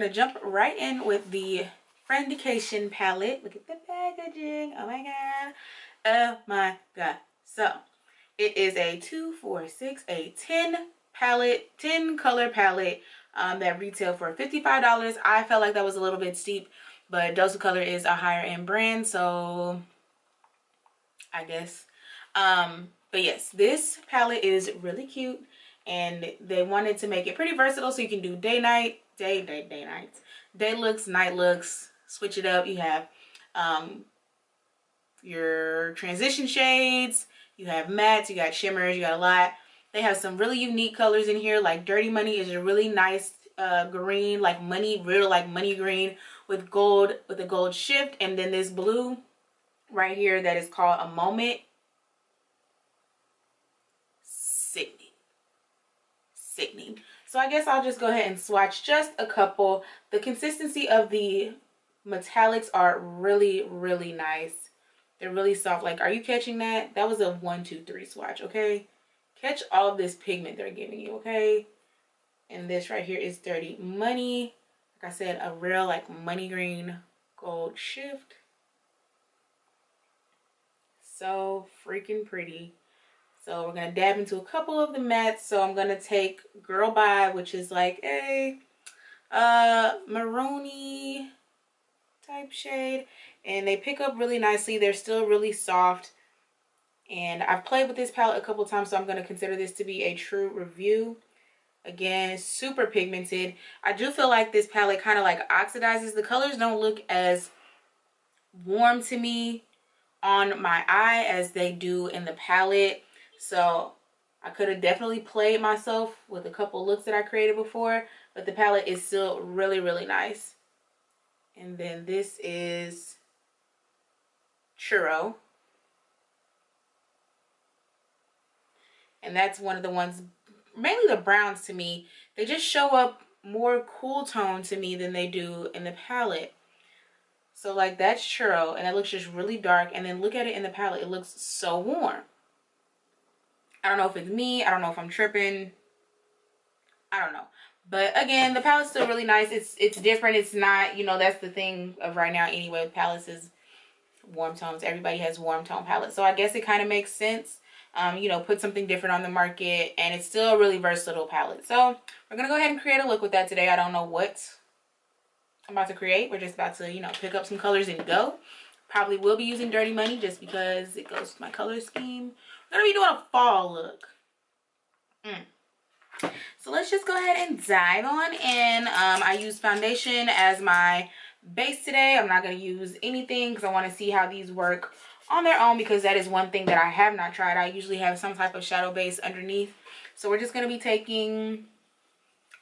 gonna jump right in with the Friendication palette. Look at the packaging. Oh my god. Oh my god. So it is a 10 palette, 10 color palette that retail for $55. I felt like that was a little bit steep, but Dose of Color is a higher end brand, so I guess. But yes, this palette is really cute, and they wanted to make it pretty versatile, so you can do day nights, day looks, night looks, switch it up. You have your transition shades, you have mattes, you got shimmers, you got a lot. They have some really unique colors in here, like Dirty Money is a really nice green, like money, real like money green with gold, with a gold shift, and then this blue right here that is called A Moment. Sickening. So I guess I'll just go ahead and swatch just a couple. The consistency of the metallics are really, really nice. They're really soft. Like, are you catching that? That was a 1, 2, 3 swatch, okay? Catch all of this pigment they're giving you, okay? And this right here is Dirty Money. Like I said, a real like money green gold shift. So freaking pretty. So we're going to dab into a couple of the mattes. So I'm going to take Girl Bye, which is like a maroony type shade. And they pick up really nicely. They're still really soft. And I've played with this palette a couple times, so I'm going to consider this to be a true review. Again, super pigmented. I do feel like this palette kind of like oxidizes. The colors don't look as warm to me on my eye as they do in the palette. So I could have definitely played myself with a couple looks that I created before, but the palette is still really, really nice. And then this is Churro. And that's one of the ones, mainly the browns to me, they just show up more cool tone to me than they do in the palette. So like that's Churro, and it looks just really dark. And then look at it in the palette, it looks so warm. I don't know if it's me, I don't know if I'm tripping, I don't know. But again, the palette's still really nice. It's different. It's not, you know, that's the thing of right now anyway with palettes is warm tones. Everybody has warm tone palettes. So I guess it kind of makes sense. You know, put something different on the market, and it's still a really versatile palette. So we're gonna go ahead and create a look with that today. I don't know what I'm about to create. We're just about to, you know, pick up some colors and go. Probably will be using Dirty Money just because it goes with my color scheme. We're gonna be doing a fall look. So let's just go ahead and dive on in. I use foundation as my base today. I'm not going to use anything because I want to see how these work on their own, because that is one thing that I have not tried. I usually have some type of shadow base underneath. So we're just going to be taking,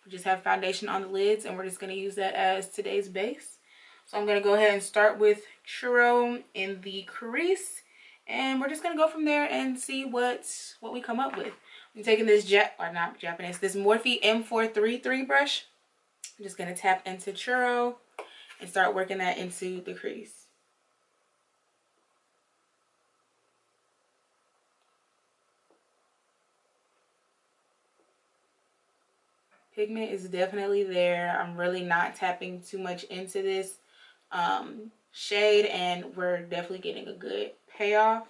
we just have foundation on the lids, and we're just going to use that as today's base. So I'm going to go ahead and start with Churro in the crease, and we're just going to go from there and see what we come up with. I'm taking this this Morphe M433 brush. I'm just going to tap into Churro and start working that into the crease. Pigment is definitely there. I'm really not tapping too much into this shade, and we're definitely getting a good payoff.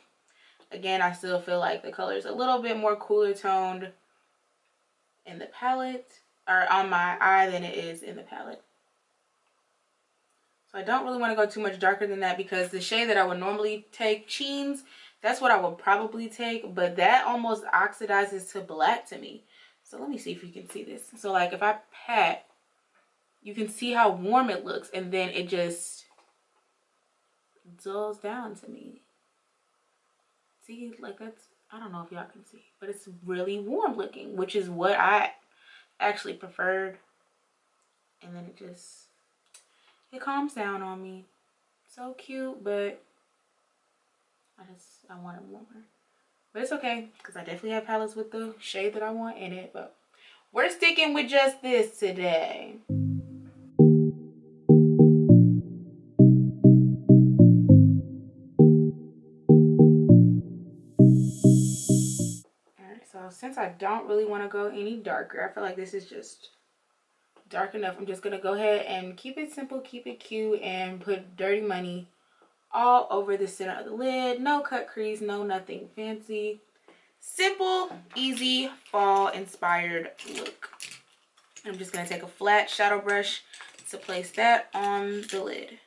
Again, I still feel like the color is a little bit more cooler toned in the palette, or on my eye, than it is in the palette. So I don't really want to go too much darker than that, because the shade that I would normally take, Cheens, that's what I would probably take, but that almost oxidizes to black to me. So let me see if you can see this. So like if I pat, you can see how warm it looks, and then it just dulls down to me. See, like that's, I don't know if y'all can see, but it's really warm looking, which is what I actually preferred. And then it calms down on me. So cute, but I want it warmer. But it's okay, because I definitely have palettes with the shade that I want in it. But we're sticking with just this today. Alright, so since I don't really want to go any darker, I feel like this is just dark enough. I'm just gonna go ahead and keep it simple, keep it cute, and put Dirty Money all over the center of the lid. No cut crease, no nothing fancy. Simple, easy, fall inspired look. I'm just gonna take a flat shadow brush to place that on the lid.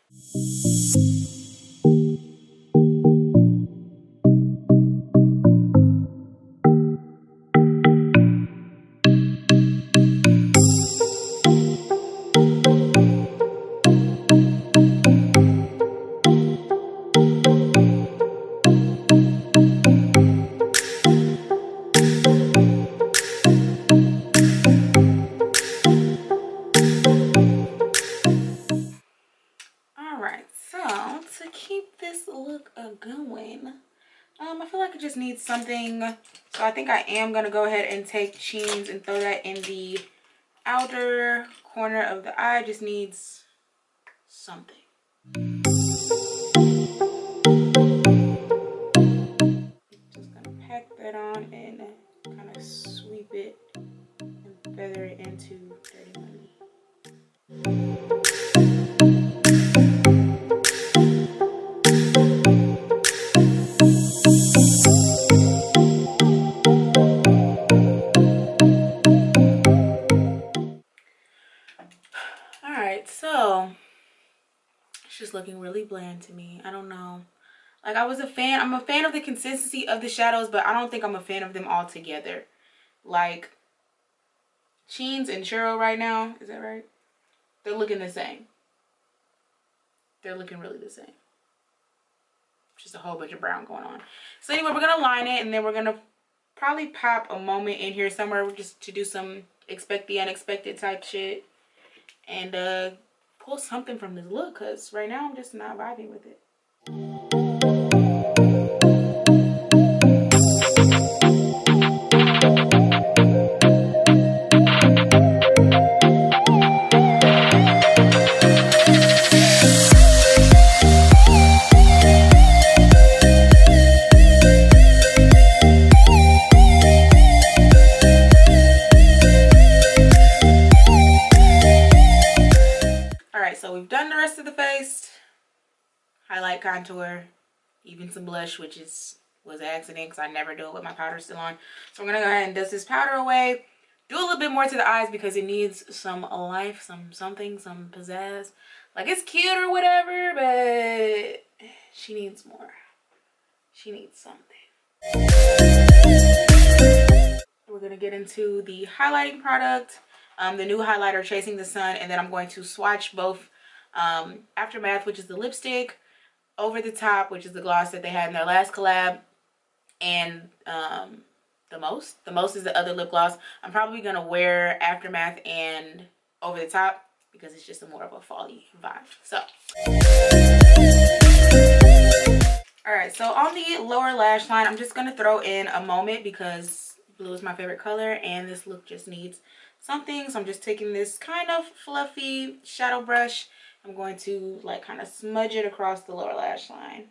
Going, I feel like it just needs something, so I think I am gonna go ahead and take Cheens and throw that in the outer corner of the eye. Just needs something. Just gonna pack that on and kind of sweep it and feather it into Dirty Money. So it's just looking really bland to me. I don't know. Like, I'm a fan of the consistency of the shadows, but I don't think I'm a fan of them all together. Like, Cheens and Churro right now, is that right? They're looking the same. They're looking really the same. Just a whole bunch of brown going on. So anyway, we're gonna line it, and then we're gonna probably pop a moment in here somewhere just to do some expect the unexpected type shit. And pull something from this look, because right now I'm just not vibing with it. Highlight, contour, even some blush, which was an accident because I never do it with my powder still on. So we're gonna go ahead and dust this powder away. Do a little bit more to the eyes because it needs some life, some pizzazz. Like, it's cute or whatever, but she needs more. She needs something. We're gonna get into the highlighting product, the new highlighter, Chasing the Sun, and then I'm going to swatch both Aftermath, which is the lipstick, Over the Top, which is the gloss that they had in their last collab, and the most is the other lip gloss. I'm probably gonna wear Aftermath and Over the Top because it's just more of a fall-y vibe. So all right, so on the lower lash line, I'm just gonna throw in a moment because blue is my favorite color and this look just needs something. So I'm just taking this kind of fluffy shadow brush. I'm going to like kind of smudge it across the lower lash line.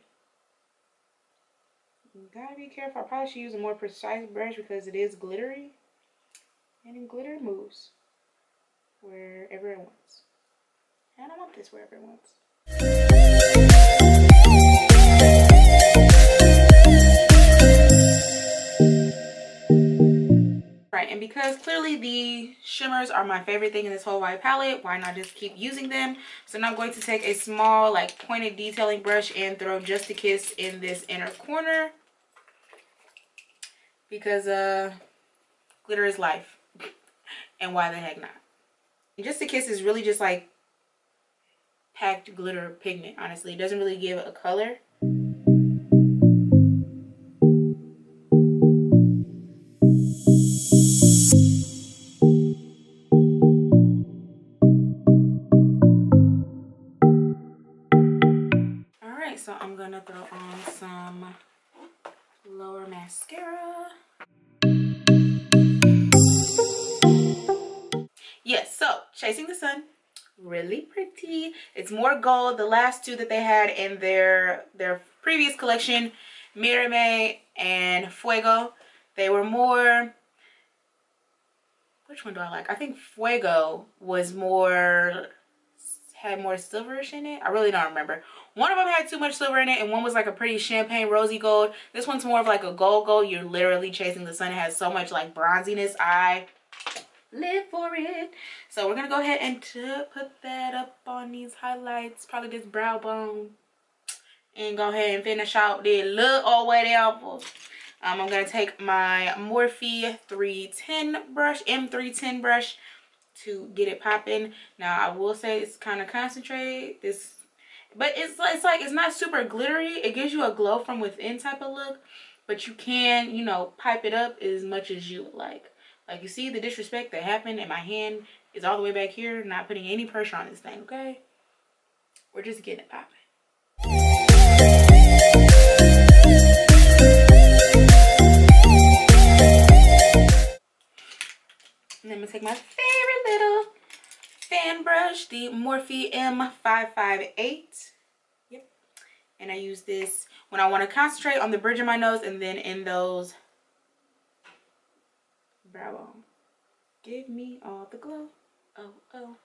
You gotta be careful. I probably should use a more precise brush because it is glittery, and glitter moves wherever it wants, and I want this wherever it wants. Right, and because clearly the shimmers are my favorite thing in this whole white palette, why not just keep using them? So now I'm going to take a small like pointed detailing brush and throw Just a Kiss in this inner corner because glitter is life, and why the heck not? And Just a Kiss is really just like packed glitter pigment. Honestly, it doesn't really give a color. So I'm gonna throw on some lower mascara. Yes, so Chasing the Sun, really pretty. It's more gold. The last two that they had in their previous collection, Mirame and Fuego, they were more, what which one do I like? I think Fuego was more, had more silverish in it. I really don't remember. One of them had too much silver in it, and one was like a pretty champagne rosy gold. This one's more of like a gold. You're literally chasing the sun. It has so much like bronziness. I live for it. So we're gonna go ahead and put that up on these highlights, probably this brow bone, and go ahead and finish out the look or whatever. I'm gonna take my Morphe 310 brush, M310 brush, to get it popping. Now I will say it's kind of concentrated, but it's like it's not super glittery. It gives you a glow from within type of look, but you can, you know, pipe it up as much as you would like. Like, you see the disrespect that happened, and my hand is all the way back here, not putting any pressure on this thing, okay? We're just getting it popping. And then I'm gonna take my favorite little fan brush, the Morphe M558. Yep. And I use this when I want to concentrate on the bridge of my nose and then in those brow bone. Give me all the glow. Oh, oh.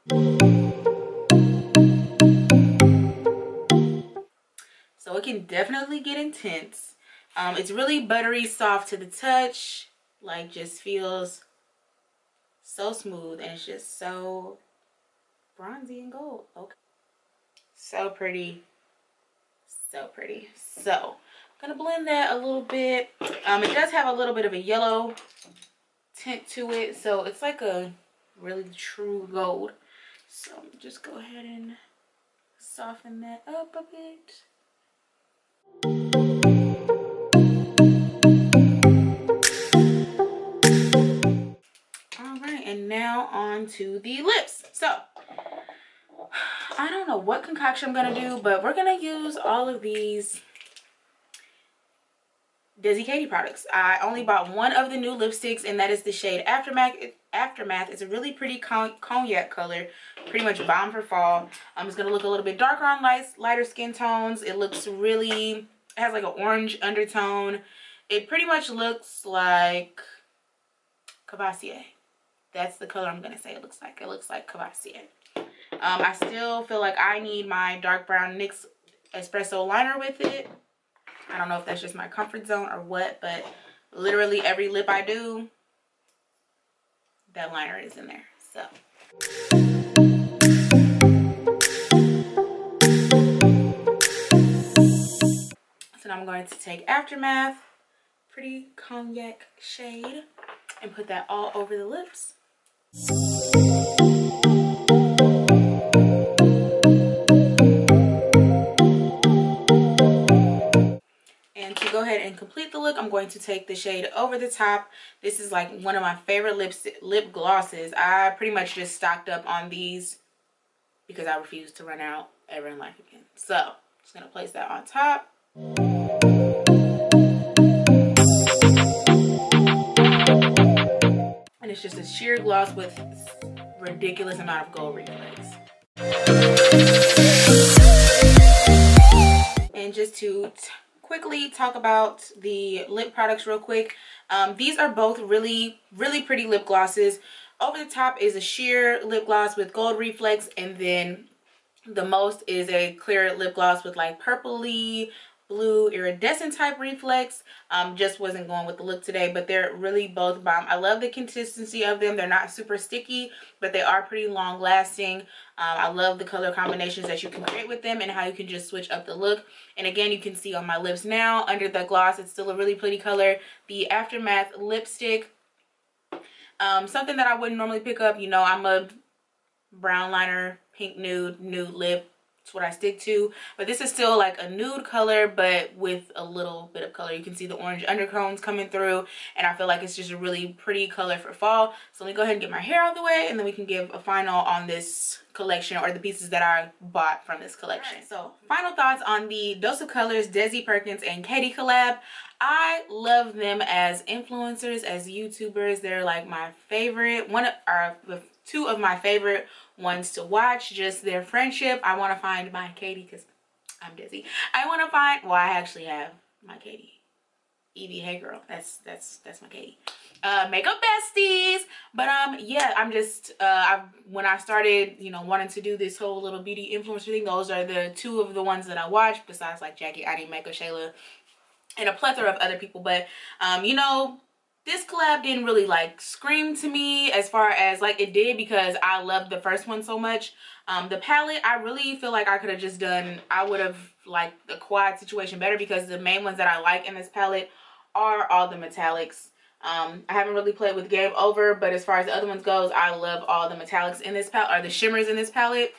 So it can definitely get intense. It's really buttery soft to the touch. Like, just feels so smooth, and it's just so bronzy and gold. Okay. So pretty. So pretty. So I'm gonna blend that a little bit. It does have a little bit of a yellow tint to it, so it's like a really true gold. So just go ahead and soften that up a bit. All right, and now on to the lips. So I don't know what concoction I'm gonna do, but we're gonna use all of these Desi Katy products. I only bought one of the new lipsticks, and that is the shade Aftermath. It's a really pretty cognac color, pretty much bomb for fall. It's gonna look a little bit darker on lighter skin tones. It looks really, it has like an orange undertone. It pretty much looks like Cavassier. That's the color I'm gonna say it looks like. It looks like Cavassier. I still feel like I need my dark brown NYX espresso liner with it. I don't know if that's just my comfort zone or what, but literally every lip I do, that liner is in there. So now I'm going to take Aftermath, pretty cognac shade, and put that all over the lips. And to go ahead and complete the look, I'm going to take the shade Over the Top. This is like one of my favorite lip glosses. I pretty much just stocked up on these because I refuse to run out ever in life again. So I'm just gonna place that on top. And it's just a sheer gloss with ridiculous amount of gold reflex. And just to quickly talk about the lip products real quick. These are both really pretty lip glosses. Over the Top is a sheer lip gloss with gold reflex, and then the Most is a clear lip gloss with like purpley blue iridescent type reflex. Just wasn't going with the look today, but they're really both bomb. I love the consistency of them. They're not super sticky, but they are pretty long lasting. I love the color combinations that you can create with them and how you can just switch up the look. And again, you can see on my lips now under the gloss, it's still a really pretty color. The Aftermath lipstick, something that I wouldn't normally pick up. You know, I'm a brown liner, pink nude lip. It's what I stick to, but this is still like a nude color but with a little bit of color. You can see the orange undertones coming through, and I feel like it's just a really pretty color for fall. So let me go ahead and get my hair out of the way, and then we can give a final on this collection, or the pieces that I bought from this collection. Right, so final thoughts on the Dose of Colors Desi Perkins and Katy collab. I love them as influencers, as YouTubers. They're like my favorite, two of my favorite ones to watch. Just their friendship. I want to find my Katy, because I'm Desi. I want to find, well, I actually have my Katy. Evie, hey girl, that's my Katy. makeup besties. But yeah, I'm just when I started, you know, wanting to do this whole little beauty influencer thing, those are the two of the ones that I watch, besides like Jackie, Adi, Makeup, Shayla, and a plethora of other people. But you know, this collab didn't really like scream to me as far as like it did, because I loved the first one so much. The palette, I really feel like I could have just done, I would have liked the quad situation better, because the main ones that I like in this palette are all the metallics. I haven't really played with Game Over, but as far as the other ones goes, I love all the metallics in this palette, or the shimmers in this palette.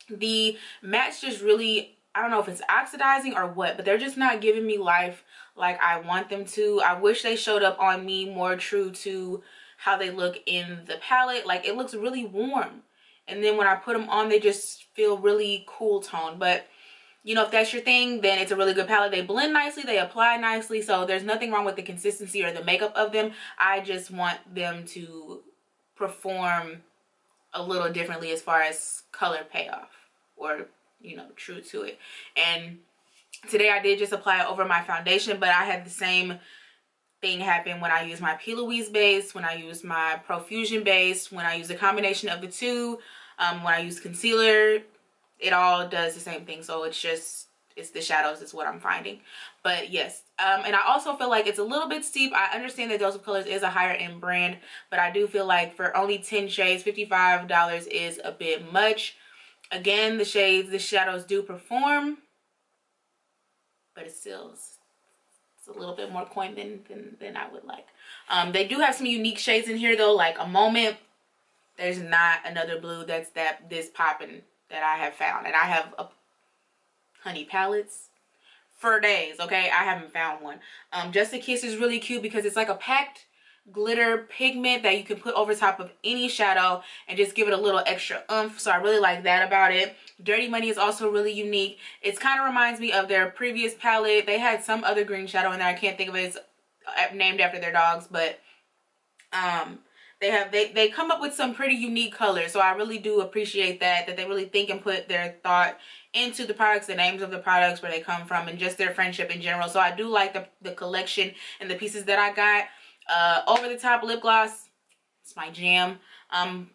The mattes just really, I don't know if it's oxidizing or what, but they're just not giving me life like I want them to. I wish they showed up on me more true to how they look in the palette. Like, it looks really warm, and then when I put them on, they just feel really cool tone. But you know, if that's your thing, then it's a really good palette. They blend nicely, they apply nicely, so there's nothing wrong with the consistency or the makeup of them. I just want them to perform a little differently as far as color payoff, or, you know, true to it. And today I did just apply it over my foundation, but I had the same thing happen when I use my P. Louise base, when I use my Profusion base, when I use a combination of the two, when I use concealer. It all does the same thing. So it's just, it's the shadows is what I'm finding. But yes, and I also feel like it's a little bit steep. I understand that Dose of Colors is a higher end brand, but I do feel like for only 10 shades, $55 is a bit much. Again, the shades, the shadows do perform, but it's still, it's a little bit more coin than I would like. They do have some unique shades in here though, like a Moment. There's not another blue that's this popping that I have found, and I have honey palettes for days, okay? I haven't found one. Just a Kiss is really cute because it's like a packed glitter pigment that you can put over top of any shadow and just give it a little extra oomph. So I really like that about it. Dirty Money is also really unique. It kind of reminds me of their previous palette. They had some other green shadow in there. I can't think of it. It's named after their dogs, but they come up with some pretty unique colors. So I really do appreciate that they really think and put their thought into the products, the names of the products, where they come from, and just their friendship in general. So I do like the collection and the pieces that I got. Over the Top lip gloss, it's my jam.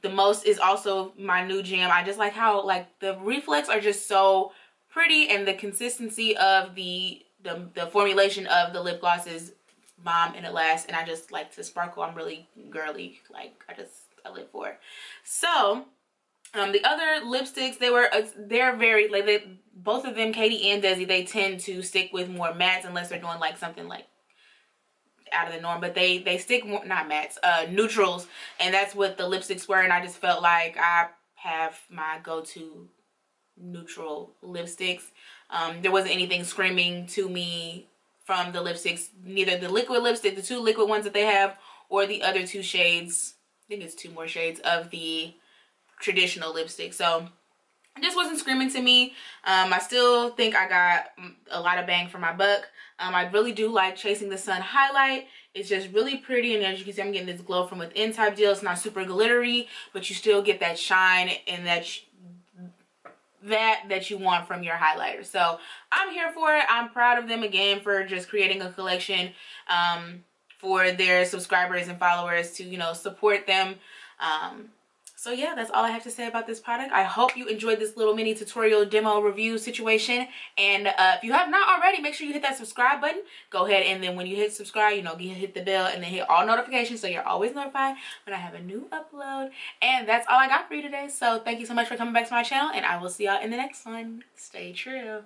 The Most is also my new jam. I just like how like the reflex are just so pretty, and the consistency of the formulation of the lip gloss is bomb, and it lasts. And I just like to sparkle. I'm really girly, like I live for it. So the other lipsticks, they're very like, both of them, Katy and Desi, they tend to stick with more mattes unless they're doing like something like out of the norm, but they stick more, not mattes, neutrals, and that's what the lipsticks were. And I just felt like I have my go-to neutral lipsticks. There wasn't anything screaming to me from the lipsticks, neither the liquid lipstick, the two liquid ones that they have, or the other two shades. I think it's two more shades of the traditional lipstick. So it just wasn't screaming to me. I still think I got a lot of bang for my buck. I really do like Chasing the Sun highlight. It's just really pretty, and as you can see, I'm getting this glow from within type deal. It's not super glittery, but you still get that shine and that you want from your highlighter. So I'm here for it. I'm proud of them again for just creating a collection for their subscribers and followers to, you know, support them. So yeah, that's all I have to say about this product. I hope you enjoyed this little mini tutorial demo review situation. And if you have not already, make sure you hit that subscribe button. Go ahead, and then when you hit subscribe, you know, hit the bell and then hit all notifications so you're always notified when I have a new upload. And that's all I got for you today. So thank you so much for coming back to my channel, and I will see y'all in the next one. Stay true.